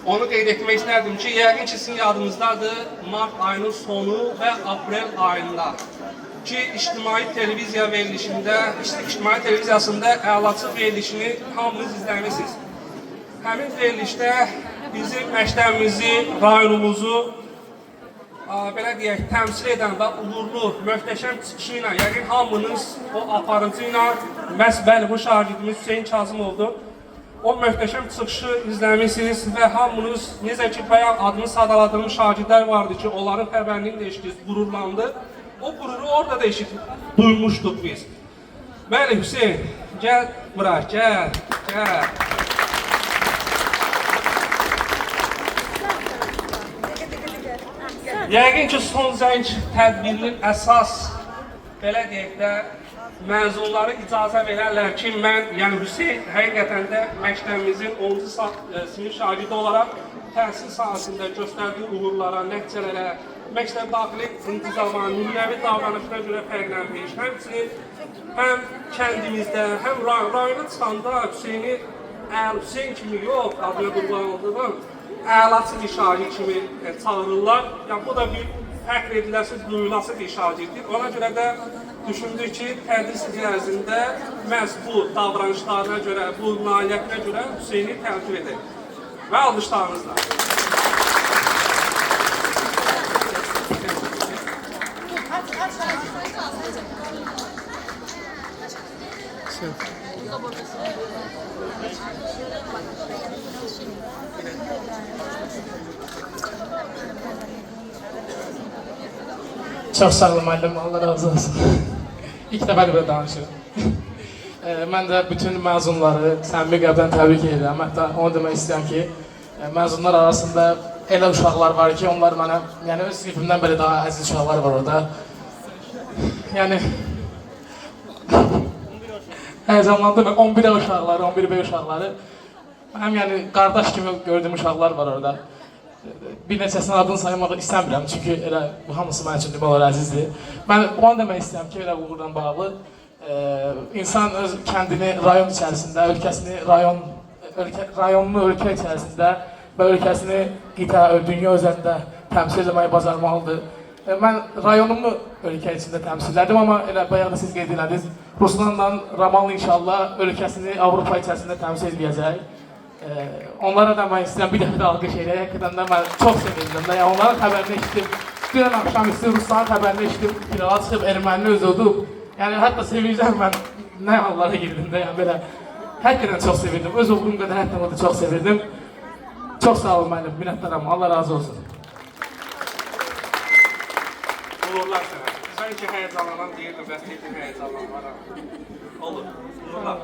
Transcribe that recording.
Onu qeyd etmək istərdim ki, yəqin ki, sizin yadınızdadır, mart ayının sonu və aprel ayında ki, ictimai televiziya verilişində, ictimai televiziyasında əlaçı verilişini hamınız izləmişsiniz. Həmin verilişdə bizim məktəbimizi, rayonumuzu belə deyək, təmsil edən və uğurlu, möhtəşəm çıxışı ilə, yəqin hamınız o aparıcı ilə, məhz bəli, bu şagirdimiz Hüseyin Kazımovdur. O möhtəşəm çıxışı izləmişsiniz və hamınız, necə ki, bayaq adını sadaladığım şagirdlər vardı ki, onların xəbərini də eşitdiniz, qürurlandı. O qüruru orada da duymuşduq biz. Bəli, Hüseyin, gəl bura, gəl. Yəqin ki, son zəng tədbirinin əsas, belə deyək də, məzunları icazə verərlər ki, mən, yəni Hüseyin, həqiqətən də məktəbimizin 10-cu sinif şagirdi olaraq təhsil sahəsində göstərdiyi uğurlara, nəticələrə, məktəb daxili intizama, nümunəvi davranışına görə fərqlənmiş. Həmçinin həm kəndimizdə, həm rayona çıxanda Hüseyni Hüseyin kimi yox, adına qurban olduğum, əlaçı bir şagird kimi çağırırlar. Yəni, bu da bir fəxr ediləsi, duyulası bir şagirdir. Ona görə də düşündük ki, tədris ili ərzində məhz bu davranışlarına görə, bu nailiyyətinə görə Hüseyni təqdim edək. Və alqışlarınızla. Çox sağ olun müəllim, Allah razı olsun. İlk dəfə də belə danışıram. Mən də bütün məzunları səmimi qəlbdən təbrik edirəm. Hətta onu demək istəyirəm ki, məzunlar arasında elə uşaqlar var ki, onlar mənə, yəni öz sinifimdən belə daha əziz uşaqlar var orada. Yəni, həyecanlandım, 11A uşaqları, 11B uşaqları, mənim yəni qardaş kimi gördüyüm uşaqlar var orada. Bir neçəsinin adını saymaq istəmirəm, çünki elə bu hamısı mənim üçün demək olar əzizdir. Mən onu demək istəyirəm ki, elə uğurla bağlı insan öz kəndini rayon içərisində, ölkəsini rayonunu ölkə içərisində və ölkəsini qitə, dünya üzərində təmsil etməyi bacarmalıdır. Mən rayonumu ölkə içində təmsil edim, amma elə bayaq da siz qeyd ediniz, Ruslanla Ramal inşallah ölkəsini Avropa içərisində təmsil edəcək. Onlara da mən istəyirəm bir dəfə də alqış eləyək, həqiqətən də mən çox sevindim. Yəni onların xəbərini eşitdim, dünən axşam üstü Rusların xəbərini eşitdim, pirala çıxıb ermənini özüdüm. Yəni hətta sevincəm mən nə hallara girdim də, yəni belə həqiqətən çox sevindim. Öz olduğum qədər hətta onu da çox sevindim. Çox sağ olun müəllim, minnətdaram, Allah razı olsun. Uğurlar sənə. Sən ki, həyəcanlanan deyirdim, bəs deyirdim həyəcanlanmaram. Olur, uğurlar.